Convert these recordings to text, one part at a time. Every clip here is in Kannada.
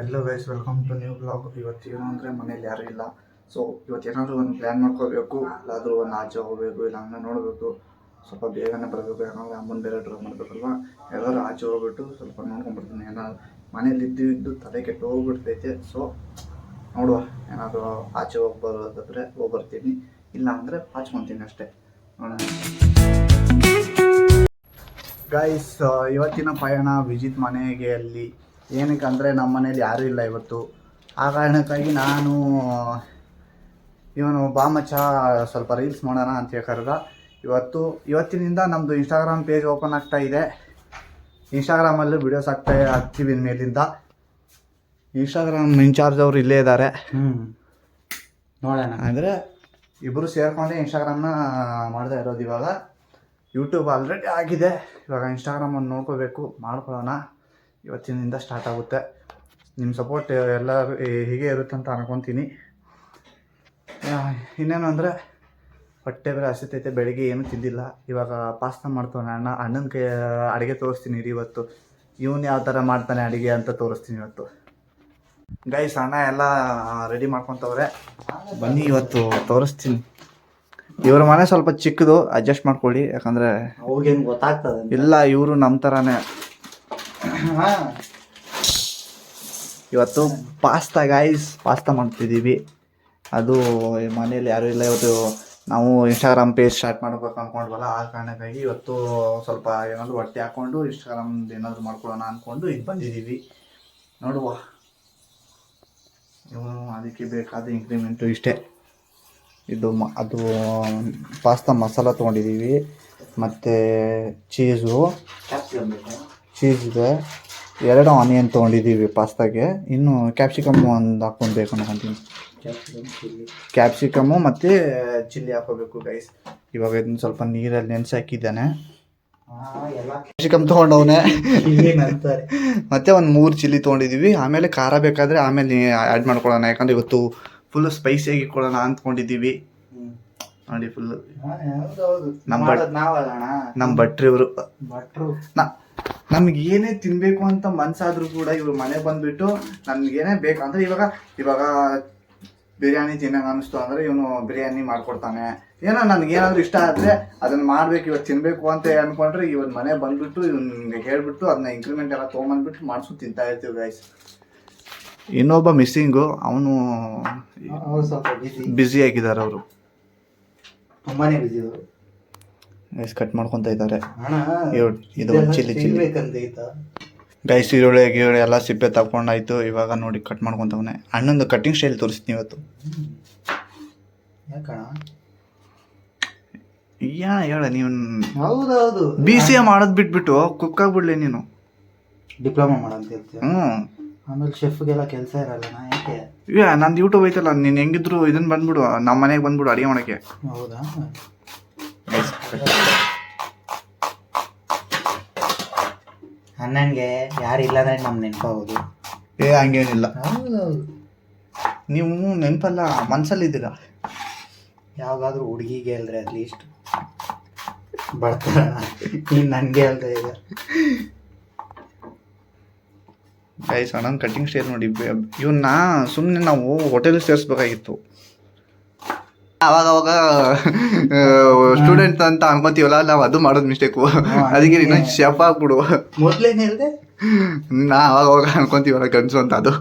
Yellow guys welcome to new blog. ಇವತ್ತೇನು ಅಂದರೆ ಮನೇಲಿ ಯಾರೂ ಇಲ್ಲ. ಸೊ ಇವತ್ತೇನಾದರೂ ಒಂದು ಪ್ಲ್ಯಾನ್ ಮಾಡ್ಕೋಬೇಕು, ಇಲ್ಲಾದರೂ ಒಂದು ಆಚೆ ಹೋಗಬೇಕು, ಇಲ್ಲ ಹಂಗೆ ನೋಡಬೇಕು. ಸ್ವಲ್ಪ ಬೇಗನೆ ಬರಬೇಕು, ಯಾಕಂದರೆ ಅಮ್ಮನ ಬೇರೆ ಡ್ರಾಪ್ ಮಾಡಬೇಕಲ್ವ. ಎಲ್ಲರೂ ಆಚೆ ಹೋಗ್ಬಿಟ್ಟು ಸ್ವಲ್ಪ ನೋಡ್ಕೊಂಡ್ಬಿಡ್ತೀನಿ. ಏನಾದ್ರು ಮನೇಲಿ ಇದ್ದು ತಲೆ ಕೆಟ್ಟು ಹೋಗ್ಬಿಡ್ತೈತೆ. ಸೊ ನೋಡುವ, ಏನಾದರೂ ಆಚೆ ಹೋಗಿ ಬರೋದಾದರೆ ಹೋಗಿ ಬರ್ತೀನಿ, ಇಲ್ಲ ಅಂದರೆ ಹಾಚ್ಕೊತೀನಿ ಅಷ್ಟೇ. ಗೈಸ್, ಇವತ್ತಿನ ಪಯಣ ವಿಜಿತ್ ಮನೆಗೆ. ಅಲ್ಲಿ ಏನಕ್ಕೆ ಅಂದರೆ ನಮ್ಮ ಮನೇಲಿ ಯಾರೂ ಇಲ್ಲ ಇವತ್ತು. ಆ ಕಾರಣಕ್ಕಾಗಿ ನಾನು ಇವನು ಬಾಮಚ್ಚ ಸ್ವಲ್ಪ ರೀಲ್ಸ್ ಮಾಡೋಣ ಅಂತ ಕರೆದ. ಇವತ್ತಿನಿಂದ ನಮ್ಮದು ಇನ್ಸ್ಟಾಗ್ರಾಮ್ ಪೇಜ್ ಓಪನ್ ಆಗ್ತಾ ಇದೆ. ಇನ್ಸ್ಟಾಗ್ರಾಮಲ್ಲೂ ವಿಡಿಯೋಸ್ ಹಾಕ್ತೀವಿ ಮೇಲಿಂದ. ಇನ್ಸ್ಟಾಗ್ರಾಮ್ ಇನ್ಚಾರ್ಜ್ ಅವರು ಇಲ್ಲೇ ಇದ್ದಾರೆ, ನೋಡೋಣ. ಅಂದರೆ ಇಬ್ಬರು ಸೇರಿಕೊಂಡೆ ಇನ್ಸ್ಟಾಗ್ರಾಮ್ನ ಮಾಡ್ತಾ ಇರೋದು. ಇವಾಗ ಯೂಟ್ಯೂಬ್ ಆಲ್ರೆಡಿ ಆಗಿದೆ, ಇವಾಗ ಇನ್ಸ್ಟಾಗ್ರಾಮನ್ನು ನೋಡ್ಕೋಬೇಕು, ಮಾಡ್ಕೊಳ್ಳೋಣ. ಇವತ್ತಿನಿಂದ ಸ್ಟಾರ್ಟ್ ಆಗುತ್ತೆ. ನಿಮ್ಮ ಸಪೋರ್ಟ್ ಎಲ್ಲರೂ ಹೀಗೆ ಇರುತ್ತೆ ಅಂತ ಅನ್ಕೊತೀನಿ. ಇನ್ನೇನು ಅಂದರೆ ಹೊಟ್ಟೆ ಬೇರೆ ಹಸಿತೈತೆ, ಬೆಳಿಗ್ಗೆ ಏನೂ ತಿಂದಿಲ್ಲ. ಇವಾಗ ಪಾಸ್ತಾ ಮಾಡ್ತಾನೆ ಅಣ್ಣನ ಕೈ ಅಡುಗೆ ತೋರಿಸ್ತೀನಿ ಇವತ್ತು. ಇವನು ಯಾವ ಥರ ಮಾಡ್ತಾನೆ ಅಡುಗೆ ಅಂತ ತೋರಿಸ್ತೀನಿ ಇವತ್ತು. ಗೈಸ್, ಅಣ್ಣ ಎಲ್ಲ ರೆಡಿ ಮಾಡ್ಕೊತವ್ರೆ, ಬನ್ನಿ ಇವತ್ತು ತೋರಿಸ್ತೀನಿ. ಇವ್ರ ಮನೆ ಸ್ವಲ್ಪ ಚಿಕ್ಕದು, ಅಡ್ಜಸ್ಟ್ ಮಾಡ್ಕೊಳ್ಳಿ, ಯಾಕಂದರೆ ಅವ್ರಿಗೇನು ಗೊತ್ತಾಗ್ತದೆ ಇಲ್ಲ, ಇವರು ನಮ್ಮ ಥರನೇ. ಇವತ್ತು ಪಾಸ್ತಾ ಮಾಡ್ತಿದ್ದೀವಿ. ಅದು ಮನೇಲಿ ಯಾರೂ ಇಲ್ಲ. ಇವತ್ತು ನಾವು ಇನ್ಸ್ಟಾಗ್ರಾಮ್ ಪೇಜ್ ಸ್ಟಾರ್ಟ್ ಮಾಡ್ಬೇಕು ಅಂದ್ಕೊಂಡ್ವಲ್ಲ, ಆ ಕಾರಣಕ್ಕಾಗಿ ಇವತ್ತು ಸ್ವಲ್ಪ ಏನಾದರೂ ಹೊಟ್ಟೆ ಹಾಕ್ಕೊಂಡು ಇನ್ಸ್ಟಾಗ್ರಾಮ್ದು ಏನಾದರೂ ಮಾಡ್ಕೊಳ್ಳೋಣ ಅಂದ್ಕೊಂಡು ಇದು ಬಂದಿದ್ದೀವಿ. ನೋಡುವ, ಇವನು ಅದಕ್ಕೆ ಬೇಕಾದ ಇಂಕ್ರಿಮೆಂಟು ಇಷ್ಟೇ. ಅದು ಪಾಸ್ತಾ ಮಸಾಲ ತೊಗೊಂಡಿದ್ದೀವಿ, ಮತ್ತು ಚೀಸ್ ಇದೆ, 2 ಆನಿಯನ್ ತೊಗೊಂಡಿದ್ದೀವಿ ಪಾಸ್ತಾಗೆ. ಇನ್ನು ಕ್ಯಾಪ್ಸಿಕಮ್ಮು ಒಂದು ಹಾಕ್ಕೊಬೇಕು ಅನ್ಕೊಂತೀನಿ. ಕ್ಯಾಪ್ಸಿಕಮ್ಮು ಮತ್ತು ಚಿಲ್ಲಿ ಹಾಕೋಬೇಕು ಗೈಸ್. ಇವಾಗ ಇದನ್ನು ಸ್ವಲ್ಪ ನೀರಲ್ಲಿ ನೆನೆಸಿ ಹಾಕಿದ್ದಾನೆ. ಕ್ಯಾಪ್ಸಿಕಮ್ ತೊಗೊಂಡವನೆ ಮತ್ತು ಒಂದು 3 ಚಿಲ್ಲಿ ತೊಗೊಂಡಿದ್ದೀವಿ. ಆಮೇಲೆ ಖಾರ ಬೇಕಾದರೆ ಆಮೇಲೆ ಆ್ಯಡ್ ಮಾಡ್ಕೊಳ್ಳೋಣ, ಯಾಕಂದರೆ ಇವತ್ತು ಫುಲ್ಲು ಸ್ಪೈಸಿಯಾಗಿ ಇಟ್ಕೊಳ್ಳೋಣ ಅಂದ್ಕೊಂಡಿದ್ದೀವಿ. ನೋಡಿ, ಫುಲ್ಲು ನಮ್ಮ ಭಟ್ರು ಇವರು. ನಮ್ಗೆ ಏನೇ ತಿನ್ನಬೇಕು ಅಂತ ಮನಸ್ಸಾದ್ರೂ ಕೂಡ ಇವ್ರು ಮನೆಗೆ ಬಂದುಬಿಟ್ಟು ನಮಗೇನೇ ಬೇಕು ಅಂದರೆ, ಇವಾಗ ಬಿರಿಯಾನಿ ತಿನ್ನೋಕೆ ಅನ್ನಿಸ್ತು ಅಂದರೆ ಇವನು ಬಿರಿಯಾನಿ ಮಾಡಿಕೊಡ್ತಾನೆ. ಏನೋ ನನಗೇನಾದರೂ ಇಷ್ಟ ಆದರೆ ಅದನ್ನು ಮಾಡಬೇಕು, ಇವತ್ತು ತಿನ್ನಬೇಕು ಅಂತ ಅಂದ್ಕೊಂಡ್ರೆ ಇವತ್ತು ಮನೆ ಬಂದುಬಿಟ್ಟು ಇವ್ನಿಗೆ ಹೇಳಿಬಿಟ್ಟು ಅದನ್ನ ಇಂಕ್ರಿಮೆಂಟ್ ಎಲ್ಲ ತೊಗೊಂಬಂದ್ಬಿಟ್ಟು ಮಾಡಿಸ್ಕೊಂಡು ತಿಂತಾ ಇರ್ತೀವಿ ಗೈಸ್. ಇನ್ನೊಬ್ಬ ಮಿಸ್ಸಿಂಗು, ಅವನು ಬ್ಯುಸಿ ಆಗಿದ್ದಾರೆ. ಅವರು ತುಂಬಾ ಬ್ಯುಸಿ. ಅವರು ಗೈಸ್ ಕಟ್ ಮಾಡ್ಕೊತಾ ಇದ್ದಾರೆ. ಇದು ಚಿಲ್ಲಿ ಗೈಸ್, ಈರುಳ್ಳಿ ಎಲ್ಲ ಸಿಪ್ಪೆ ತಗೊಂಡಾಯ್ತು. ಇವಾಗ ನೋಡಿ ಕಟ್ ಮಾಡ್ಕೊತವನೆ. ಅಣ್ಣಂದು ಕಟ್ಟಿಂಗ್ ಸ್ಟೈಲ್ ತೋರಿಸ್ತೀನಿ ಇವತ್ತು. ಹೇಳ ನೀವು. ಹೌದೌದು, BCA ಮಾಡೋದು ಬಿಟ್ಬಿಟ್ಟು ಕುಕ್ ಆಗ್ಬಿಡ್ಲಿ ನೀನು. ಡಿಪ್ಲೊಮಾ ಮಾಡಂತ ಹೇಳ್ತೀಯ. ಆಮೇಲೆ ಶೆಫ್ಗೆಲ್ಲ ಕೆಲಸ ಇರಲ್ಲ. ಯಾಕೆ? ನಂದು ಯೂಟ್ಯೂಬ್ ಐತಲ್ಲ, ನೀನು ಹೆಂಗಿದ್ರು ಇದನ್ನ ಬಂದ್ಬಿಡು, ನಮ್ಮ ಮನೆಗೆ ಬಂದ್ಬಿಡು ಅಡುಗೆ ಮಾಡೋಕ್ಕೆ. ಹೌದಾ? ಅಣ್ಣನಿಗೆ ಯಾರು ಇಲ್ಲ ಅಂದ್ರೆ ನಮ್ಗೆ ನೆನಪಾಗೋದು. ಹಂಗೇನಿಲ್ಲ, ನೀವು ನೆನಪಲ್ಲ, ಮನ್ಸಲ್ಲಿದ್ದೀರಾ. ಯಾವಾಗಾದ್ರೂ ಹುಡುಗಿಗೆ ಹೇಳ್ರೆ ಅಟ್ಲೀಸ್ಟ್ ಬರ್ತಾರ. ನೀನು ನನಗೆ ಹೇಳ್ತಾ ಈಗ. ಗೈಸ್, ಅಣ್ಣನ ಕಟ್ಟಿಂಗ್ ಸ್ಟೈಲ್ ನೋಡಿ. ಇವನ್ನ ಸುಮ್ಮನೆ ನಾವು ಹೋಟೆಲ್ ಸೇರಿಸ್ಬೇಕಾಗಿತ್ತು. ಅವಾಗ ಸ್ಟೂಡೆಂಟ್ ಅಂತ ಅನ್ಕೋತೀವಲ್ಲ, ನಾವು ಅದು ಮಾಡೋದು ಮಿಸ್ಟೇಕು. ಅದಕ್ಕೆ ಇನ್ನೊಂದು ಶೆಫ್ ಆಗ್ಬಿಡು. ಮೊದ್ಲೇನು ಹೇಳಿದೆ? ಅವಾಗ ಅನ್ಕೊಂತೀವಲ್ಲ ಗಂಡಸು ಅಂತ. ಅದು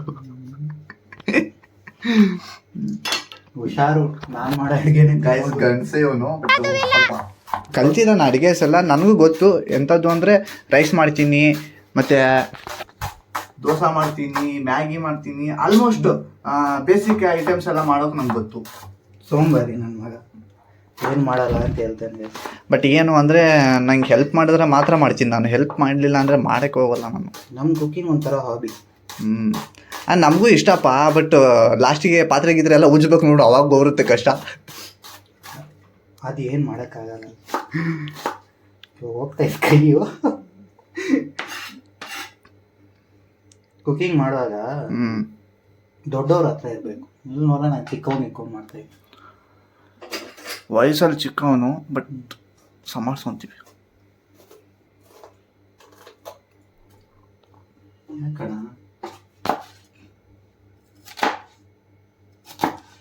ಹುಷಾರು, ನಾನು ಮಾಡೋ ಅಡುಗೆನೇ. ಗೈಸ್, ಗಂಡಸೇ ಇವನು. ಸ್ವಲ್ಪ ಕಲ್ತಿದ್ದಾನೆ ಅಡುಗೆಸ್ ಎಲ್ಲ. ನನಗೂ ಗೊತ್ತು ಎಂಥದ್ದು ಅಂದರೆ, ರೈಸ್ ಮಾಡ್ತೀನಿ, ಮತ್ತು ದೋಸೆ ಮಾಡ್ತೀನಿ, ಮ್ಯಾಗಿ ಮಾಡ್ತೀನಿ. ಆಲ್ಮೋಸ್ಟ್ ಬೇಸಿಕ್ ಐಟಮ್ಸ್ ಎಲ್ಲ ಮಾಡೋಕೆ ನಂಗೆ ಗೊತ್ತು. ಸೋಂಬಾರಿ ನನ್ನ ಮಗ, ಏನು ಮಾಡಲ್ಲ ಅಂತ ಹೇಳ್ತಾನೆ. ಬಟ್ ಏನು ಅಂದರೆ, ನಂಗೆ ಹೆಲ್ಪ್ ಮಾಡಿದ್ರೆ ಮಾತ್ರ ಮಾಡ್ತೀನಿ. ನಾನು ಹೆಲ್ಪ್ ಮಾಡಲಿಲ್ಲ ಅಂದರೆ ಮಾಡೋಕ್ಕೆ ಹೋಗಲ್ಲ ನಾನು. ನಮ್ಮ ಕುಕಿಂಗ್ ಒಂಥರ ಹಾಬಿ. ನಮಗೂ ಇಷ್ಟಪ್ಪ. ಬಟ್ ಲಾಸ್ಟಿಗೆ ಪಾತ್ರೆ ಗಿದ್ರೆ ಎಲ್ಲ ಉಜ್ಬೇಕು ನೋಡು, ಅವಾಗ ಬರುತ್ತೆ ಕಷ್ಟ. ಅದು ಏನು ಮಾಡೋಕ್ಕಾಗಲ್ಲ. ಹೋಗ್ತಾ ಇತ್ತು ಕೈಯು. ಕುಕಿಂಗ್ ಮಾಡುವಾಗ ದೊಡ್ಡವ್ರ ಹತ್ರ ಇರಬೇಕು. ಇಲ್ಲಿ ನೋಡ, ನಾನು ಚಿಕ್ಕವನು ಇಟ್ಕೊಂಡು ಮಾಡ್ತಾಯಿದ್ದೆ. ವಯಸ್ಸಲ್ಲಿ ಚಿಕ್ಕವನು, ಬಟ್ ಸಂಭಾಳಿಸ್ಕೊಂತೀವಿ. ಯಾಕಣ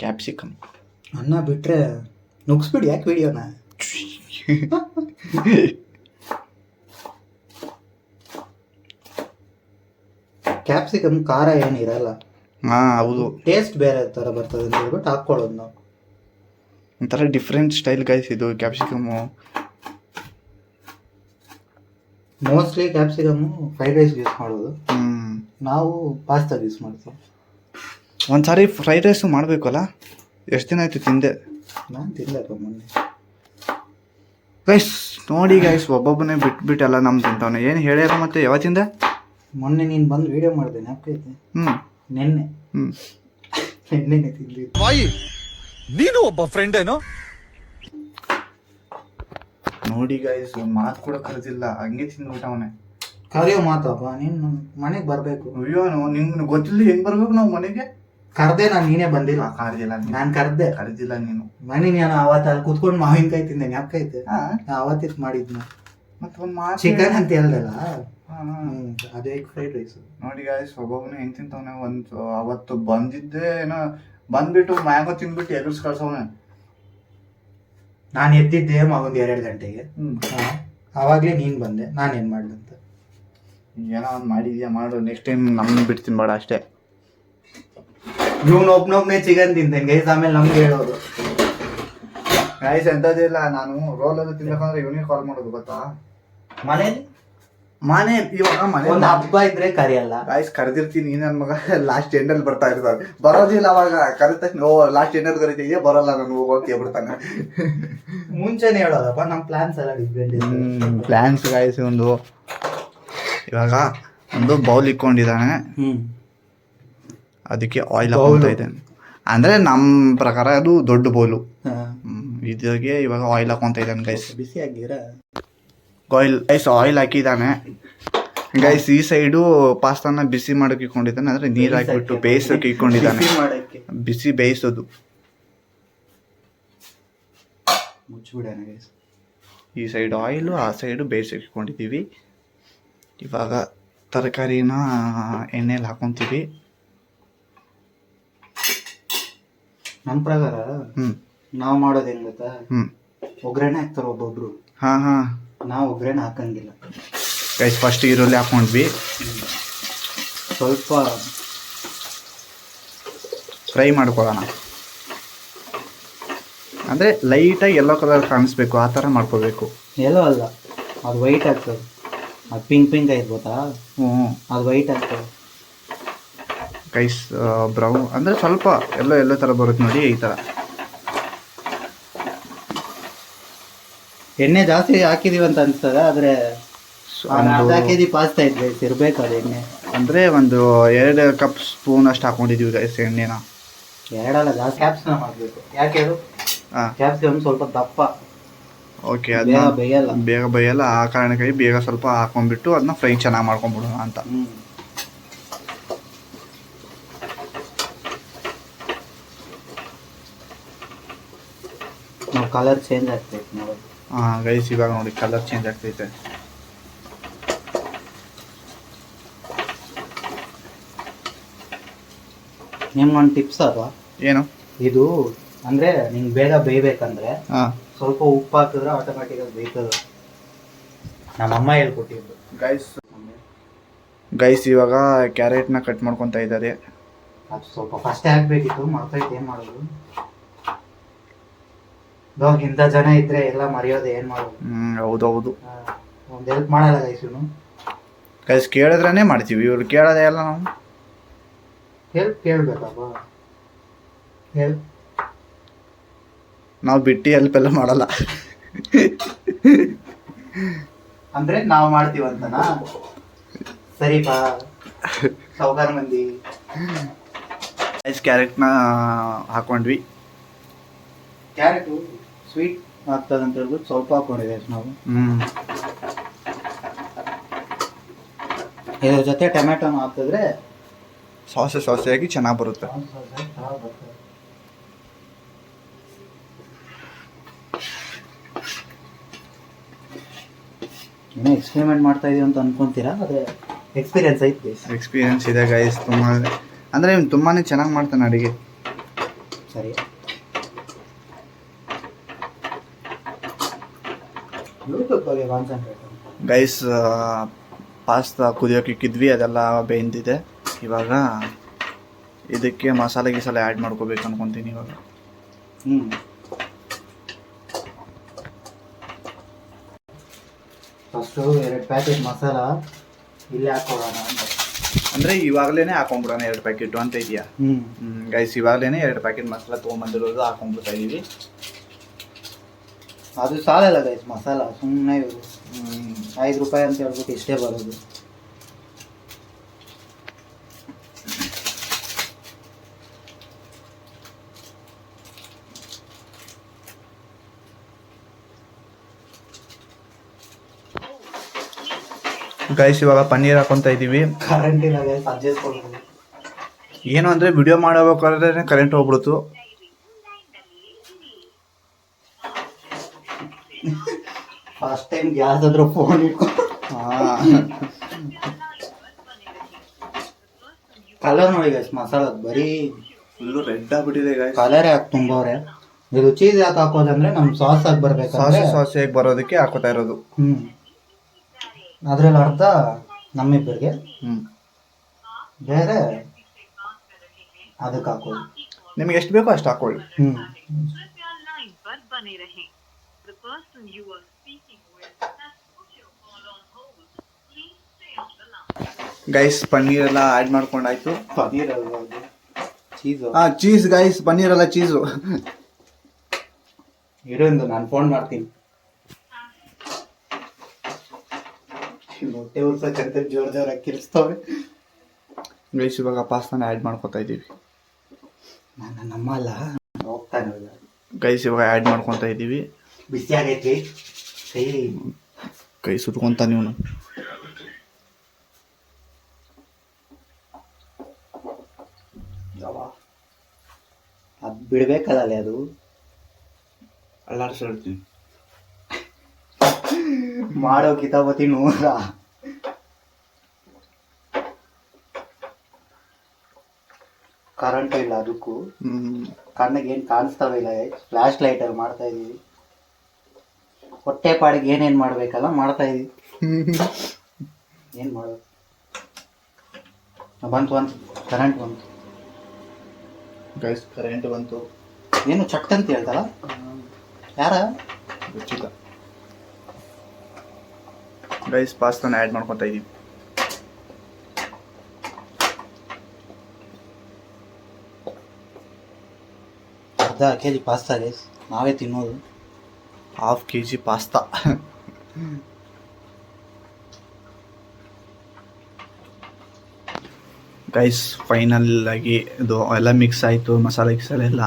ಕ್ಯಾಪ್ಸಿಕಮ್. ಅನ್ನ ಬಿಟ್ರೆ ನುಗ್ಸ್ಬಿಡಿ ಯಾಕೆ ವಿಡಿಯೋನ. ಕ್ಯಾಪ್ಸಿಕಮ್ ಖಾರ ಏನಿರಲ್ಲ, ಹಾಂ ಹೌದು, ಟೇಸ್ಟ್ ಬೇರೆ ಥರ ಬರ್ತದೆ ಅಂತ ಹೇಳ್ಬಿಟ್ಟು ಹಾಕ್ಕೊಳ್ಳೋದು ನಾವು. ಒಂಥರ ಡಿಫ್ರೆಂಟ್ ಸ್ಟೈಲ್ ಗೈಸ್ ಇದು ಕ್ಯಾಪ್ಸಿಕಮ್ಮು. ಮೋಸ್ಟ್ಲಿ ಕ್ಯಾಪ್ಸಿಕಮ್ಮು ಫ್ರೈಡ್ ರೈಸ್ಗೆ ಯೂಸ್ ಮಾಡೋದು, ನಾವು ಪಾಸ್ತಾಗೆ ಯೂಸ್ ಮಾಡ್ತೀವಿ. ಒಂದು ಸಾರಿ ಫ್ರೈಡ್ ರೈಸು ಮಾಡಬೇಕಲ್ಲ, ಎಷ್ಟು ದಿನ ಆಯಿತು ತಿಂದೆ. ನಾನು ತಿನ್ನಲಪ್ಪ ಮೊನ್ನೆ. ಗೈಸ್ ನೋಡಿ ಗೈಸ್, ಒಬ್ಬೊಬ್ಬನೇ ಬಿಟ್ಬಿಟ್ಟೆಲ್ಲ ನಮ್ಮ ತಿಂತವನೆ. ಏನು ಹೇಳ್ಯಾರ ಮತ್ತೆ ಯಾವತ್ತಿಂದ? ಮೊನ್ನೆ ನೀನು ಬಂದು ವಿಡಿಯೋ ಮಾಡಿದೆ ಜ್ಞಾಪಕೈತೆ? ನೆನ್ನೆ ನೆನ್ನೆ ತಿಂದಿದ್ದು. ನೀನು ಒಬ್ಬ ಫ್ರೆಂಡ್ ಏನೋ. ನೋಡಿ ಗೈಸ್, ಒಂದು ಮಾತು ಕೂಡ ಕರೆದಿಲ್ಲ, ಹಂಗೆ ತಿಂದ್ಬಿಟ್ಟವನೆ. ಕರೆಯೋ ಮಾತಪ್ಪ, ನೀನು ಮನೆಗೆ ಬರಬೇಕು. ಅಯ್ಯೋ ನಿಂಗೆ ಗೊತ್ತಿಲ್ಲ ಹೆಂಗ್ ಬರ್ಬೇಕು ನಾವು ಮನೆಗೆ. ಕರ್ದೆ ನಾನು, ನೀನೇ ಬಂದಿಲ್ಲ. ಕರೆದಿಲ್ಲ, ನಾನು ಕರೆದಿಲ್ಲ ನೀನು. ಮನೆ ನಾನು ಅವತ್ತು ಅಲ್ಲಿ ಕುತ್ಕೊಂಡು ಮಾವಿನಕಾಯಿ ತಿಂದೆ ಜ್ಞಾಪಕೈತೆ? ಅವತ್ತಿತ್ತು ಮಾಡಿದ್ನ. ಮತ್ತೊಂದು ಮಾತು ಚಿಕನ್ ಅಂತ ಹೇಳ್ದಲ್ಲ, ಅದೇ ಫ್ರೈಡ್ ರೈಸ್. ನೋಡಿ ಗಾಯ್ಸ್, ಒಬ್ಬೊಬ್ಬನೇ ಹೆಂಗ್ ತಿಂತವನೆ. ಒಂದು ಅವತ್ತು ಬಂದಿದ್ದೆ ಏನೋ, ಬಂದ್ಬಿಟ್ಟು ಮ್ಯಾಂಗೋ ತಿಂದ್ಬಿಟ್ಟು ಎಗರ್ಸ್ ಕಳ್ಸವನೆ. ನಾನು ಎದ್ದಿದ್ದೆ ಮಗೊಂದು 2 ಗಂಟೆಗೆ. ಅವಾಗಲೇ ನೀನು ಬಂದೆ, ನಾನೇನು ಮಾಡ್ದಂತ. ಏನೋ ಒಂದು ಮಾಡಿದ್ಯಾ ಮಾಡು, ನೆಕ್ಸ್ಟ್ ಟೈಮ್ ನಮ್ಮನ್ನ ಬಿಟ್ಟು ತಿನ್ಬೇಡ ಅಷ್ಟೇ. ಇವನು ಒಬ್ನೊಬ್ನೇ ಚಿಕನ್ ತಿಂತೇನೆ ಗೈಸ್, ಆಮೇಲೆ ನಮ್ಗೆ ಹೇಳೋದು. ಗಾಯ್ಸ್ ಎಂಥದ್ದಿಲ್ಲ, ನಾನು ರೋಲಲ್ಲಿ ತಿನ್ಬೇಕಂದ್ರೆ ಇವನಿಗೆ ಕಾಲ್ ಮಾಡೋದು ಗೊತ್ತಾ. ಮನೇಲಿ ಇವಾಗ ಒಂದು ಹಬ್ಬ ಇದ್ರೆ ಕರೆಯಲ್ಲ ಗಾಯ್ಸ್, ಕರೆದಿರ್ತೀನಿ. ನನ್ನ ಮಗ ಲಾಸ್ಟ್ ಎಂಡಲ್ಲಿ ಬರ್ತಾ ಇರ್ತಾರೆ, ಬರೋದಿಲ್ಲ. ಅವಾಗ ಕರೆದ ತಕ್ಷಣ ಓ ಲಾಸ್ಟ್ ಎಂಡಲ್ಲಿ ಕರಿತೀಯ, ಬರೋಲ್ಲ ನಾನು ಹೋಗೋಕೆ ಹೇಳ್ಬಿಡ್ತಾನೆ. ಮುಂಚೆನೆ ಹೇಳೋದಪ್ಪ, ನಮ್ಮ ಪ್ಲಾನ್ಸ್ ಎಲ್ಲ ಡಿಫ್ರೆಂಟ್. ಪ್ಲಾನ್ಸ್ ಗಾಯ್ಸ್, ಒಂದು ಇವಾಗ ಒಂದು ಬೌಲ್ ಇಟ್ಕೊಂಡಿದ್ದಾನೆ, ಅದಕ್ಕೆ ಆಯಿಲ್ ಹಾಕೊಳ್ತಾ ಇದ್ದಾನೆ. ಅಂದರೆ ನಮ್ಮ ಪ್ರಕಾರ ಅದು ದೊಡ್ಡ ಬೌಲು. ಇದಾಗೆ ಇವಾಗ ಆಯಿಲ್ ಹಾಕೊತಾ ಇದ್ದಾನೆ ಗೈಸ್. ಬಿಸಿ ಆಗಿರ ಆಯಿಲ್ ಹಾಕಿದ್ದಾನೆ ಗೈಸ್. ಈ ಸೈಡು ಪಾಸ್ತಾನ ಬಿಸಿ ಮಾಡೋಕೆ ಇಟ್ಕೊಂಡಿದ್ದಾನೆ, ಅಂದರೆ ನೀರು ಹಾಕಿಬಿಟ್ಟು ಬೇಯಿಸೋಕೆ ಇಟ್ಕೊಂಡಿದ್ದಾನೆ. ಬಿಸಿ ಬೇಯಿಸೋದು. ಮುಚ್ಚಿಬಿಡೋಣ ಗೈಸ್. ಈ ಸೈಡು ಆಯಿಲು, ಆ ಸೈಡು ಬೇಯಿಸೋಕೆ ಇಟ್ಕೊಂಡಿದ್ದೀವಿ. ಇವಾಗ ತರಕಾರಿನ ಎಣ್ಣೆಲಿ ಹಾಕೊತೀವಿ. ನಮ್ಮ ಪ್ರಕಾರ ನಾವು ಮಾಡೋದು ಹೆಂಗ್ ಗೊತ್ತಾ, ಒಗ್ಗರಣೆ ಹಾಕ್ತಾರೆ ಒಬ್ಬೊಬ್ರು. ನಾವು ಒಗ್ಗರಣೆ ಹಾಕಂಗಿಲ್ಲ ಗೈಸ್. ಫಸ್ಟ್ ಈರುಳ್ಳಿ ಹಾಕೊಂಡ್ವಿ, ಸ್ವಲ್ಪ ಫ್ರೈ ಮಾಡ್ಕೊಳ್ಳೋಣ. ಅಂದರೆ ಲೈಟಾಗಿ ಯೆಲ್ಲೋ ಕಲರ್ ಕಾಣಿಸ್ಬೇಕು, ಆ ಥರ ಮಾಡ್ಕೋಬೇಕು. ಎಲ್ಲೋ ಅಲ್ಲ, ಅದು ವೈಟ್ ಆಗ್ತದೆ. ಅದು ಪಿಂಕ್ ಆಗಿರ್ಬೋದಾ? ಅದು ವೈಟ್ ಆಗ್ತದೆ ಗೈಸ್. ಬ್ರೌನ್ ಅಂದರೆ ಸ್ವಲ್ಪ ಎಲ್ಲೋ ಥರ ಬರುತ್ತೆ ನೋಡಿ, ಈ ಥರ. ಎಣ್ಣೆ ಜಾಸ್ತಿ ಹಾಕಿದೀವಿ ಅಂತ ಅನ್ಸ್ತದೆ, ಆದರೆ ಅರ್ಧ ಕೆಜಿ ಪಾಸ್ತಾ ಇದ್ರೆ ಇರ್ಬೇಕು ಅದು ಎಣ್ಣೆ. ಅಂದರೆ ಒಂದು 2 ಕಪ್ ಸ್ಪೂನ್ ಅಷ್ಟು ಹಾಕೊಂಡಿದ್ದೀವಿ ಗೈಸ್ ಎಣ್ಣೆನ. 2 ಅಲ್ಲ, ಜಾಸ್ತಿ ಕ್ಯಾಪ್ಸಿಕಮ್ ಹಾಕಬೇಕು. ಯಾಕೆ ಅದು? ಕ್ಯಾಪ್ಸಿಕಮ್ ಸ್ವಲ್ಪ ದಪ್ಪ. ಓಕೆ, ಅದು ಬೇಗ ಬೇಯಲ್ಲ. ಆ ಕಾರಣಕ್ಕಾಗಿ ಬೇಗ ಸ್ವಲ್ಪ ಹಾಕೊಂಡ್ಬಿಟ್ಟು ಅದನ್ನ ಫ್ರೈ ಚೆನ್ನಾಗಿ ಮಾಡ್ಕೊಂಡ್ಬಿಡೋಣ ಅಂತ. ಕಲರ್ ಚೇಂಜ್ ಆಗ್ತೈತೆ ನೋಡಿ. ಗೈಸ್, ಇವಾಗ ನೋಡಿ ಕಲರ್ ಚೇಂಜ್ ಆಗ್ತೈತೆ. ನಿಮ್ಗೊಂದು ಟಿಪ್ಸ್ ಅಲ್ವಾ? ಏನು ಇದು ಅಂದ್ರೆ ನಿಂಗೆ ಬೇಗ ಬೇಯ್ಬೇಕಂದ್ರೆ ಸ್ವಲ್ಪ ಉಪ್ಪು ಹಾಕಿದ್ರೆ ಆಟೋಮ್ಯಾಟಿಕ್ ಆಗಿ ಬೇಯ್ತದೆ. ನಮ್ಮಮ್ಮ ಹೇಳ್ಕೊಟ್ಟಿದ್ದು. ಗೈಸ್ ಇವಾಗ ಕ್ಯಾರೆಟ್ನ ಕಟ್ ಮಾಡ್ಕೊತಾ ಇದ್ದಾರೆ. ಅದು ಸ್ವಲ್ಪ ಫಸ್ಟೇ ಹಾಕ್ಬೇಕಿತ್ತು, ಮರ್ತೈತೆ. ಏನು ಮಾಡೋದು? ಇಂಥ ಜನ ಇದ್ರೆ ಎಲ್ಲ ಮರೆಯೋದು, ಏನು ಮಾಡೋದು? ಹೌದೌದು. ಒಂದು ಹೆಲ್ಪ್ ಮಾಡಲ್ಲ ಗೈಸ್ ಇವನು. ಗೈಸ್ ಕೇಳಿದ್ರೇ ಮಾಡ್ತೀವಿ, ಇವ್ರು ಕೇಳೋದೇ ಎಲ್ಲ. ನಾವು ಹೆಲ್ಪ್ ಕೇಳಬೇಕಪ್ಪ. ನಾವು ಬಿಟ್ಟು ಹೆಲ್ಪ್ ಎಲ್ಲ ಮಾಡಲ್ಲ. ಅಂದ್ರೆ ನಾವು ಮಾಡ್ತೀವಂತನಾ? ಸರಿಪಾ, ಸೌಕಾರ ಮಂದಿ. ಕ್ಯಾರೆಟ್ನ ಹಾಕೊಂಡ್ವಿ. ಕ್ಯಾರೆಟು ಸ್ವೀಟ್ ಆಗ್ತದಂತ ಹೇಳ್ಬಿಟ್ಟು ಸ್ವಲ್ಪ ಹಾಕೊಂಡಿದೆ ನಾವು. ಇದ್ರ ಜೊತೆ ಟೊಮೆಟೊನ ಹಾಕಿದ್ರೆ ಸಾಸಿಯಾಗಿ ಚೆನ್ನಾಗಿ ಬರುತ್ತೆ. ಏನೋ ಎಕ್ಸ್ಪೆರಿಮೆಂಟ್ ಮಾಡ್ತಾ ಇದೀವಿ ಅಂತ ಅನ್ಕೊಂತೀರಾ? ಅದೇ ಎಕ್ಸ್ಪೀರಿಯನ್ಸ್ ಐತಿ. ಎಕ್ಸ್ಪೀರಿಯನ್ಸ್ ಇದೆ ಗೈಸ್. ತುಂಬ ಅಂದರೆ ತುಂಬಾ ಚೆನ್ನಾಗಿ ಮಾಡ್ತಾನೆ ಅಡುಗೆ. ಸರಿ. ಯೂಟ್ಯೂಬ್ ಬಗ್ಗೆ ಕಾನ್ಸಂಟ್ರೇಟ್. ಗೈಸ್ ಪಾಸ್ತಾ ಕುದಿಯೋಕೆ ಇಕ್ಕಿದ್ವಿ, ಅದೆಲ್ಲ ಬೆಂದಿದೆ. ಇವಾಗ ಇದಕ್ಕೆ ಮಸಾಲೆ ಗಿಸಾಲೆ ಆ್ಯಡ್ ಮಾಡ್ಕೋಬೇಕು ಅನ್ಕೊತೀನಿ ಇವಾಗ. ಫಸ್ಟು 2 ಪ್ಯಾಕೆಟ್ ಮಸಾಲ ಇಲ್ಲೇ ಹಾಕೊಳ್ಳೋಣ ಅಂತ. ಅಂದರೆ ಇವಾಗಲೇ ಹಾಕೊಂಡ್ಬಿಡೋಣ 2 ಪ್ಯಾಕೆಟು ಅಂತ ಇದೆಯಾ? ಗೈಸ್ ಇವಾಗಲೇ 2 ಪ್ಯಾಕೆಟ್ ಮಸಾಲ ತೊಗೊಂಬಂದಿರೋದು ಹಾಕೊಂಡ್ಬಿಡ್ತಾ ಇದ್ದೀವಿ. ಅದು ಸಾಲಲ್ಲ ಗೈಸ್, ಮಸಾಲ ಸುಮ್ಮನೆ 5 ರೂಪಾಯಿ ಅಂತ ಹೇಳ್ಬಿಟ್ಟು ಇಷ್ಟೇ ಬರೋದು. ಗೈಸ್ ಇವಾಗ ಪನ್ನೀರ್ ಹಾಕೊತಾ ಇದ್ದೀವಿ. ಕರೆಂಟ್ ಇಲ್ಲ ಗೈಸ್, ಅಡ್ಜಸ್ಟ್ ಕೊಡ್ಬೋದು. ಏನು ಅಂದರೆ ವಿಡಿಯೋ ಮಾಡಬೇಕಾದ್ರೆ ಕರೆಂಟ್ ಹೋಗ್ಬಿಡ್ತು. ಫಸ್ಟ್ ಟೈಮ್ ಗ್ಯಾಸ್ ಆದ್ರೂ ಫೋನ್ ಇಟ್ಕೊಂಡು ಕಲರ್ ನೋಡಿ ಗೈಸ್, ಮಸಾಲ ಬರೀ ಫುಲ್ಲು ರೆಡ್ ಆಗಿಬಿಟ್ಟಿದೆ ಗೈಸ್. ಕಲರೇ ಹಾಕಿ ತುಂಬವ್ರೆ. ಇದು ಚೀಸ್ ಯಾಕೆ ಹಾಕೋದಂದ್ರೆ ನಮ್ ಸಾಸ್ ಆಗಿ ಬರ್ಬೇಕಂದ್ರೆ ಸಾಸ್ ಹೇಗೆ ಬರೋದಕ್ಕೆ ಹಾಕೋತಾ ಇರೋದು. ಅದ್ರಲ್ಲಿ ಅರ್ಧ ನಮ್ಮಿಬ್ಬರಿಗೆ, ಬೇರೆ ಅದಕ್ಕೆ ಹಾಕೋದು. ನಿಮ್ಗೆ ಎಷ್ಟು ಬೇಕೋ ಅಷ್ಟು ಹಾಕೊಳ್ಳಿ. ಗೈಸ್ ಪನ್ನೀರ್ ಎಲ್ಲ ಆ್ಯಡ್ ಮಾಡ್ಕೊಂಡಾಯ್ತು. ಪನ್ನೀರ್ ಅಲ್ವಾ ಚೀಸು? ಚೀಸ್ ಗೈಸ್, ಪನ್ನೀರ್ ಎಲ್ಲ ಚೀಸು. ಇರೋದು ನಾನು ಫೋನ್ ಮಾಡ್ತೀನಿ. ಹೊಟ್ಟೆ ಉರ್ಸಕ್ಕಂತ ಜೋರಾಗಿ ಕಿರಿಸ್ತವೆ. ಗೈಸ್ ಇವಾಗ ಪಾಸ್ತಾನ ಆ್ಯಡ್ ಮಾಡ್ಕೊತಾ ಇದ್ದೀವಿ. ನಾನು ನಮ್ಮಲ್ಲ ಹೋಗ್ತಾನೆ ಗೈಸ್ ಇವಾಗ ಆ್ಯಡ್ ಮಾಡ್ಕೊತಾ ಇದ್ದೀವಿ. ಬಿಸಿ ಆಗೈತಿ ಕೈ ಸುಟ್ಕೊಂತ ನೀವು. ಅದು ಬಿಡ್ಬೇಕಲ್ಲ ಅದು ಅಲ್ಲಾಡ್ಸಿಡ್ತೀನಿ. ಮಾಡೋ ಕಿತಾಪತಿ 100. ಕರೆಂಟ್ ಇಲ್ಲ, ಅದಕ್ಕೂ ಕಣ್ಣಿಗೆ ಏನು ಕಾಣಿಸ್ತಾವೆ ಇಲ್ಲ. ಫ್ಲಾಶ್ ಲೈಟಲ್ಲಿ ಮಾಡ್ತಾ ಇದೀವಿ. ಹೊಟ್ಟೆ ಪಾಡಿಗೆ ಏನೇನು ಮಾಡ್ಬೇಕಲ್ಲ ಮಾಡ್ತಾ ಇದೀವಿ. ಏನು ಮಾಡೋದು? ಬಂತು ಕರೆಂಟ್ ಬಂತು ಗೈಸ್, ಕರೆಂಟ್ ಬಂತು. ಏನು ಚಟ್ ಅಂತ ಹೇಳ್ತಾರ ಯಾರ ಗೊತ್ತಿಲ್ಲ. ಗೈಸ್ ಪಾಸ್ತಾನ ಆ್ಯಡ್ ಮಾಡ್ಕೊತಾ ಇದ್ದೀವಿ. ಅರ್ಧ kg ಪಾಸ್ತಾ ಗೈಸ್, ನಾವೇ ತಿನ್ನೋದು. ½ kg ಪಾಸ್ತಾ. ಗೈಸ್ ಫೈನಲ್ ಆಗಿ ಇದು ಎಲ್ಲ ಮಿಕ್ಸ್ ಆಯಿತು, ಮಸಾಲೆ ಗಿಸಾಲೆ ಎಲ್ಲ.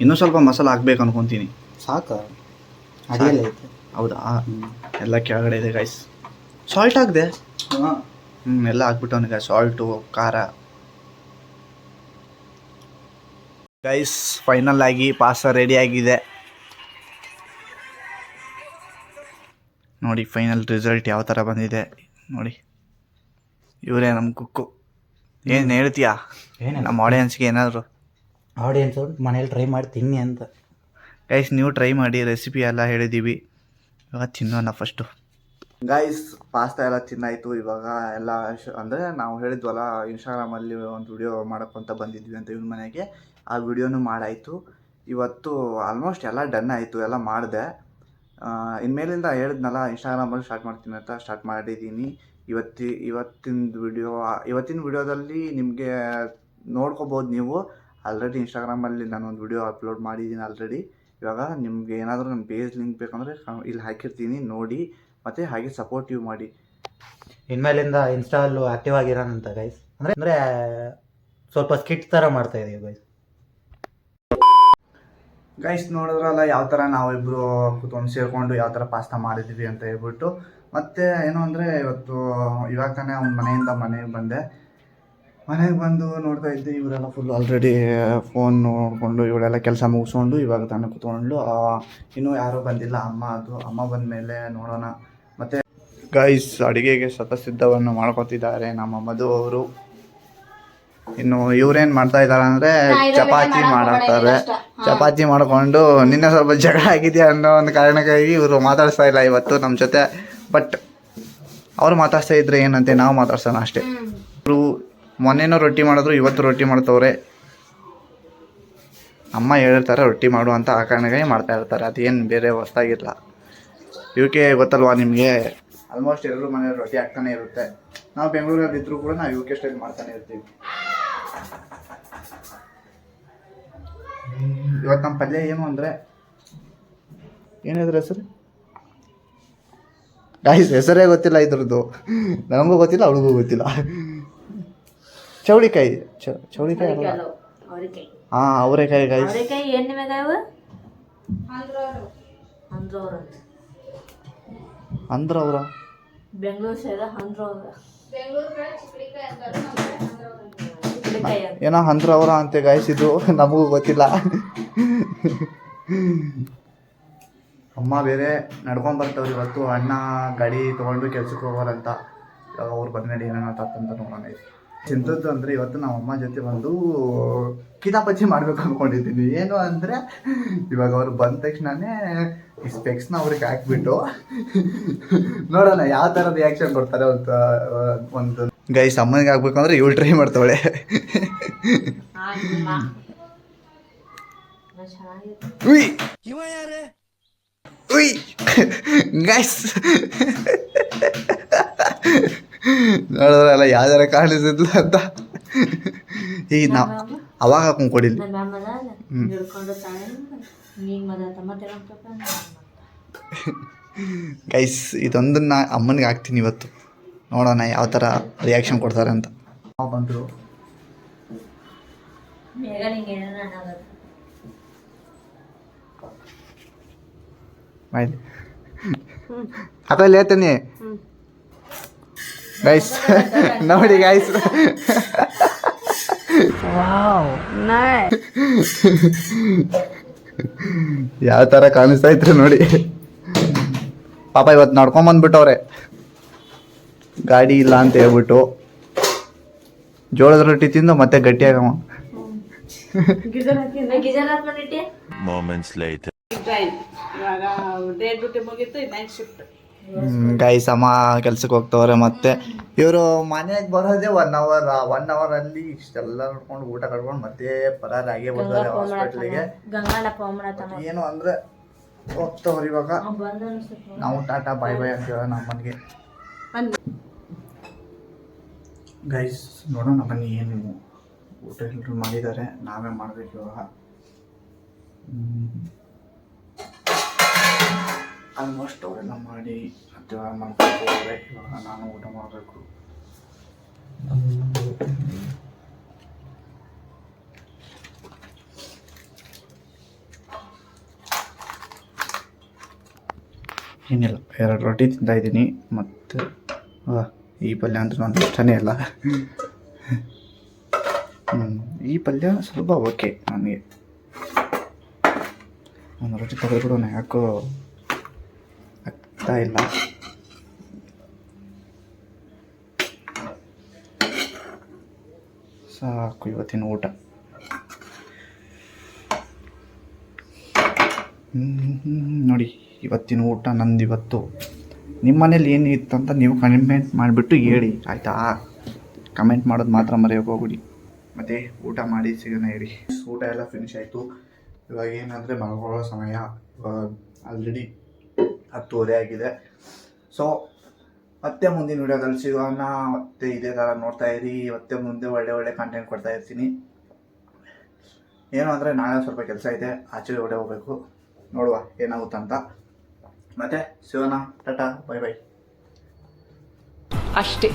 ಇನ್ನೂ ಸ್ವಲ್ಪ ಮಸಾಲೆ ಹಾಕ್ಬೇಕು ಅನ್ಕೊತೀನಿ. ಸಾಕ ಅಡಿಯಲ್ಲ ಐತೆ. ಹೌದಾ? ಎಲ್ಲ ಕೆಳಗಡೆ ಇದೆ ಗೈಸ್. ಸಾಲ್ಟ್ ಹಾಕಿದೆ. ಎಲ್ಲ ಹಾಕ್ಬಿಟ್ಟವನಿಗೆ ಸಾಲ್ಟು ಖಾರ. ಗೈಸ್ ಫೈನಲ್ ಆಗಿ ಪಾಸ್ತಾ ರೆಡಿ ಆಗಿದೆ ನೋಡಿ. ಫೈನಲ್ ರಿಸಲ್ಟ್ ಯಾವ ಥರ ಬಂದಿದೆ ನೋಡಿ. ಇವರೇ ನಮ್ಮ ಕುಕ್ಕು. ಏನು ಹೇಳ್ತೀಯಾ ನಮ್ಮ ಆಡಿಯನ್ಸ್ಗೆ ಏನಾದರೂ? ಆಡಿಯನ್ಸ್ ಮನೇಲಿ ಟ್ರೈ ಮಾಡಿ ತಿನ್ನಿ ಅಂತ. ಗೈಸ್ ನೀವು ಟ್ರೈ ಮಾಡಿ, ರೆಸಿಪಿ ಎಲ್ಲ ಹೇಳಿದ್ದೀವಿ. ಇವಾಗ ತಿನ್ನೋಣ ಫಸ್ಟು. ಗೈಸ್ ಪಾಸ್ತಾ ಎಲ್ಲ ತಿನ್ನಾಯಿತು. ಇವಾಗ ಎಲ್ಲ ಅಂದರೆ ನಾವು ಹೇಳಿದ್ವಲ್ಲ ಇನ್ಸ್ಟಾಗ್ರಾಮಲ್ಲಿ ಒಂದು ವಿಡಿಯೋ ಮಾಡೋಕ್ಕಂತ ಬಂದಿದ್ವಿ ಅಂತ ಇವನ ಮನೆಗೆ. ಆ ವಿಡಿಯೋನು ಮಾಡಾಯಿತು. ಇವತ್ತು ಆಲ್ಮೋಸ್ಟ್ ಎಲ್ಲ ಡನ್ ಆಯಿತು, ಎಲ್ಲ ಮಾಡಿದೆ. ಇನ್ಮೇಲಿಂದ ಹೇಳಿದ್ನಲ್ಲ ಇನ್ಸ್ಟಾಗ್ರಾಮಲ್ಲಿ ಸ್ಟಾರ್ಟ್ ಮಾಡ್ತೀನಿ ಅಂತ ಸ್ಟಾರ್ಟ್ ಮಾಡಿದ್ದೀನಿ. ಇವತ್ತಿನ ವಿಡಿಯೋದಲ್ಲಿ ನಿಮಗೆ ನೋಡ್ಕೋಬೋದು ನೀವು. ಆಲ್ರೆಡಿ ಇನ್ಸ್ಟಾಗ್ರಾಮಲ್ಲಿ ನಾನೊಂದು ವಿಡಿಯೋ ಅಪ್ಲೋಡ್ ಮಾಡಿದ್ದೀನಿ ಆಲ್ರೆಡಿ. ಇವಾಗ ನಿಮಗೆ ಏನಾದರೂ ನನ್ನ ಪೇಜ್ ಲಿಂಕ್ ಬೇಕಂದರೆ ಇಲ್ಲಿ ಹಾಕಿರ್ತೀನಿ, ನೋಡಿ. ಮತ್ತು ಹಾಗೆ ಸಪೋರ್ಟಿವ್ ಮಾಡಿ. ಇನ್ಮೇಲಿಂದ ಇನ್ಸ್ಟಾಲ್ಲೂ ಆ್ಯಕ್ಟಿವ್ ಆಗಿರೋಣಂತ ಗೈಸ್. ಅಂದರೆ ಸ್ವಲ್ಪ ಸ್ಕಿಟ್ ಥರ ಮಾಡ್ತಾ ಇದೀವಿ ಗೈಸ್ ನೋಡಿದ್ರಲ್ಲ ಯಾವ ಥರ ನಾವಿಬ್ಬರು ಕೂತ್ಕೊಂಡು ಸೇರಿಕೊಂಡು ಯಾವ ಥರ ಪಾಸ್ತಾ ಮಾಡಿದ್ವಿ ಅಂತ ಹೇಳ್ಬಿಟ್ಟು. ಮತ್ತು ಏನು ಅಂದರೆ ಇವಾಗ ತಾನೇ ಅವ್ನ ಮನೆಯಿಂದ ಮನೆಗೆ ಬಂದೆ. ಮನೆಗೆ ಬಂದು ನೋಡ್ತಾ ಇದ್ದೆ ಇವರೆಲ್ಲ ಫುಲ್ ಆಲ್ರೆಡಿ ಫೋನ್ ನೋಡಿಕೊಂಡು ಇವರೆಲ್ಲ ಕೆಲಸ ಮುಗಿಸ್ಕೊಂಡು ಇವಾಗ ತಾನೇ ಕೂತ್ಕೊಂಡು. ಇನ್ನೂ ಯಾರೂ ಬಂದಿಲ್ಲ. ಅಮ್ಮ ಬಂದ ಮೇಲೆ ನೋಡೋಣ. ಮತ್ತು ಗೈಸ್ ಅಡುಗೆಗೆ ಸಿದ್ಧವನ್ನು ಮಾಡ್ಕೊತಿದ್ದಾರೆ ನಮ್ಮ ಮಧು ಅವರು. ಇನ್ನು ಇವ್ರೇನ್ ಮಾಡ್ತಾ ಇದಾರೆ ಅಂದ್ರೆ ಚಪಾತಿ ಮಾಡಾಕ್ತಾರೆ. ಚಪಾತಿ ಮಾಡ್ಕೊಂಡು ನಿನ್ನೆ ಸ್ವಲ್ಪ ಜಗಳ ಆಗಿದೆಯಾ ಅನ್ನೋ ಒಂದು ಕಾರಣಕ್ಕಾಗಿ ಇವರು ಮಾತಾಡ್ಸ್ತಾ ಇಲ್ಲ ಇವತ್ತು ನಮ್ಮ ಜೊತೆ. ಬಟ್ ಅವ್ರು ಮಾತಾಡ್ಸ್ತಾ ಇದ್ರೆ ಏನಂತೆ, ನಾವು ಮಾತಾಡ್ಸೋಣ ಅಷ್ಟೇ. ಇವರು ಮೊನ್ನೆನೂ ರೊಟ್ಟಿ ಮಾಡಿದ್ರು, ಇವತ್ತು ರೊಟ್ಟಿ ಮಾಡ್ತವ್ರೆ. ಅಮ್ಮ ಹೇಳಿರ್ತಾರೆ ರೊಟ್ಟಿ ಮಾಡು ಅಂತ, ಆ ಕಾರಣಕ್ಕಾಗಿ ಮಾಡ್ತಾ ಇರ್ತಾರೆ. ಅದೇನು ಬೇರೆ ಹೊಸ್ದಾಗಿಲ್ಲ. ಇವಕ್ಕೆ ಗೊತ್ತಲ್ವಾ ನಿಮಗೆ, ಆಲ್ಮೋಸ್ಟ್ ಎಲ್ಲರೂ ಮನೇಲಿ ರೊಟ್ಟಿ ಹಾಕ್ತಾನೆ ಇರುತ್ತೆ. ನಾವು ಬೆಂಗಳೂರಲ್ಲಿ ಇದ್ರೂ ಕೂಡ ನಾವು ಕೆ ಸ್ಟೈಲ್ ಮಾಡ್ತಾನೆ ಇರ್ತೀವಿ. ಇವತ್ತು ನಮ್ಮ ಪಲ್ಯ ಏನು ಅಂದರೆ, ಏನಿದ್ರ ಹೆಸರು ಗಾಯ್ಸ್, ಹೆಸರೇ ಗೊತ್ತಿಲ್ಲ ಇದ್ರದ್ದು. ನನಗೂ ಗೊತ್ತಿಲ್ಲ, ಅವಳಿಗೂ ಗೊತ್ತಿಲ್ಲ. ಚೌಳಿಕಾಯಿ ಚೌಳಿಕಾಯಿ ಹಾಂ, ಅವರೆಕಾಯಿ ಗಾಯ್ಸ್. ಅಂದ್ರವ್ರ ಬೆಂಗಳೂರು ಸೈಡ್ ಏನೋ ಅಂದ್ರವ್ರ ಅಂತೆ ಗಾಯ್ಸ್, ಇದು ನಮಗೂ ಗೊತ್ತಿಲ್ಲ. ಅಮ್ಮ ಬೇರೆ ನಡ್ಕೊಂಡು ಬರ್ತವ್ರು ಇವತ್ತು. ಅಣ್ಣ ಗಾಡಿ ತೊಗೊಂಡು ಕೆಲ್ಸಕ್ಕೆ ಹೋಗೋರಂತ. ಇವಾಗ ಅವ್ರು ಬಂದ್ಮೇಲೆ ಏನೇನೋ ತತ್ತಂತ ನೋಡೋಣ. ಚಿಂತದ್ದು ಅಂದರೆ ಇವತ್ತು ನಮ್ಮ ಅಮ್ಮ ಜೊತೆ ಬಂದು ಕಿತಾಪಚ್ಚಿ ಮಾಡಬೇಕು ಅಂದ್ಕೊಂಡಿದ್ದೀನಿ. ಏನು ಅಂದರೆ, ಇವಾಗ ಅವ್ರು ಬಂದ ತಕ್ಷಣವೇ ಈ ಸ್ಪೆಕ್ಸ್ನ ಅವ್ರಿಗೆ ಹಾಕ್ಬಿಟ್ಟು ನೋಡೋಣ ಯಾವ ಥರ ರಿಯಾಕ್ಷನ್ ಕೊಡ್ತಾರೆ. ಒಂದು ಗೈಸ್ ಅಮ್ಮನಿಗೆ ಹಾಕ್ಬೇಕು ಅಂದರೆ ಇವಳು ಟ್ರೈ ಮಾಡ್ತಾವಳೆ. ಉಯ್ ಉಯ್ ಗೈಸ್, ನೋಡಿದ್ರಲ್ಲ ಯಾವ ಥರ ಕಾಣಿಸಿದ್ಲು ಅಂತ. ಈಗ ನಾವು ಅವಾಗ ಹಾಕೊಂಡ್ಕೊಡಿಲ್ಲ. ಗೈಸ್ ಇದೊಂದನ್ನ ಅಮ್ಮನಿಗೆ ಹಾಕ್ತೀನಿ ಇವತ್ತು, ನೋಡೋಣ ಯಾವ ಥರ ರಿಯಾಕ್ಷನ್ ಕೊಡ್ತಾರೆ ಅಂತ. ನಾವು ಬಂದರು ಆಯ್ತು ಹಾಕಲ್ಲಿ ಹೇಳ್ತೀನಿ ಗೈಸ್. ನೋಡಿ ಗೈಸ್, ಯಾವ ಥರ ಕಾಣಿಸ್ತಾ ಇತ್ತು ನೋಡಿ. ಪಾಪ ಇವತ್ತು ನಡ್ಕೊಂಬಂದ್ಬಿಟ್ಟವ್ರೆ, ಗಾಡಿ ಇಲ್ಲ ಅಂತ ಹೇಳ್ಬಿಟ್ಟು. ಜೋಳದ ರೊಟ್ಟಿ ತಿಂದು ಮತ್ತೆ ಗಟ್ಟಿಯಾಗಮ್ಮ. ಗೈಸ್ ಅಮ್ಮ ಕೆಲ್ಸಕ್ಕೆ ಹೋಗ್ತವ್ರೆ. ಮತ್ತೆ ಇವರು ಮನೆಗೆ ಬರೋದೇ 1 ಅವರ್. 1 ಅವರಲ್ಲಿ ಇಷ್ಟೆಲ್ಲ ನೋಡ್ಕೊಂಡು ಊಟ ಕಟ್ಕೊಂಡು ಮತ್ತೆ ಪರಾರಾಗೆ ಬರ್ತಾರೆ ಹಾಸ್ಪಿಟ್ಲಿಗೆ. ಏನು ಅಂದ್ರೆ ಹೋಗ್ತವ್ರು. ಇವಾಗ ನಾವು ಟಾಟಾ ಬಾಯ್ ಬಾಯ್ ಅಂತ ಹೇಳೋಣ ಅಮ್ಮನಿಗೆ. ಗೈಸ್ ನೋಡೋಣ ಬನ್ನಿ, ಏನು ಊಟ ಎಲ್ಲರೂ ಮಾಡಿದ್ದಾರೆ, ನಾವೇ ಮಾಡಬೇಕು ಇವಾಗ. ಆಲ್ಮೋಸ್ಟ್ ಅವರೆಲ್ಲ ಮಾಡಿ ಮತ್ತೆ ಮಾಡ್ಕೊಂಡ್ರೆ ಇವಾಗ ನಾನು ಊಟ ಮಾಡಬೇಕು. ಏನಿಲ್ಲ, 2 ರೊಟ್ಟಿ ತಿಂತಾಯಿದ್ದೀನಿ. ಮತ್ತು ಈ ಪಲ್ಯ ಅಂತೂ ನನಗೆ ಇಷ್ಟನೇ ಇಲ್ಲ. ಈ ಪಲ್ಯ ಸ್ವಲ್ಪ ಓಕೆ ನನಗೆ. ಒಂದು ರೊಟ್ಟಿ ತೆಗೆದುಬಿಡೋಣ, ಯಾಕೋ ಆಗ್ತಾ ಇಲ್ಲ. ಸಾಕು ಇವತ್ತಿನ ಊಟ. ನೋಡಿ ಇವತ್ತಿನ ಊಟ ನಂದು ಇವತ್ತು. ನಿಮ್ಮ ಮನೇಲಿ ಏನು ಇತ್ತು ಅಂತ ನೀವು ಕಮೆಂಟ್ ಮಾಡಿಬಿಟ್ಟು ಹೇಳಿ ಆಯಿತಾ. ಕಮೆಂಟ್ ಮಾಡೋದು ಮಾತ್ರ ಮರೆಯೋಕೆ ಹೋಗ್ಬಿಡಿ. ಮತ್ತು ಊಟ ಮಾಡಿ ಸಿಗೋಣ ಹೇಳಿ. ಊಟ ಎಲ್ಲ ಫಿನಿಶ್ ಆಯಿತು. ಇವಾಗ ಏನಂದರೆ ಮಲ್ಕೊಳ್ಳೋ ಸಮಯ. ಇವಾಗ ಆಲ್ರೆಡಿ 10:30 ಆಗಿದೆ. ಸೊ ಮತ್ತೆ ಮುಂದಿನ ವೀಡಿಯೋದಲ್ಲಿ ಸಿಗೋಣ. ಮತ್ತೆ ಇದೇ ಥರ ನೋಡ್ತಾ ಇರಿ. ಮತ್ತೆ ಮುಂದೆ ಒಳ್ಳೆ ಕಂಟೆಂಟ್ ಕೊಡ್ತಾ ಇರ್ತೀನಿ. ಏನು ಅಂದರೆ ನಾಳೆ ಸ್ವಲ್ಪ ಕೆಲಸ ಇದೆ, ಆಚೆ ಹೊಡೆ ಹೋಗಬೇಕು. ನೋಡುವ ಏನಾಗುತ್ತಂತ. ಮತ್ತೆ ಸಿಗೋಣ. ಟಾಟಾ ಬಾಯ್ ಬಾಯ್ ಅಷ್ಟೇ.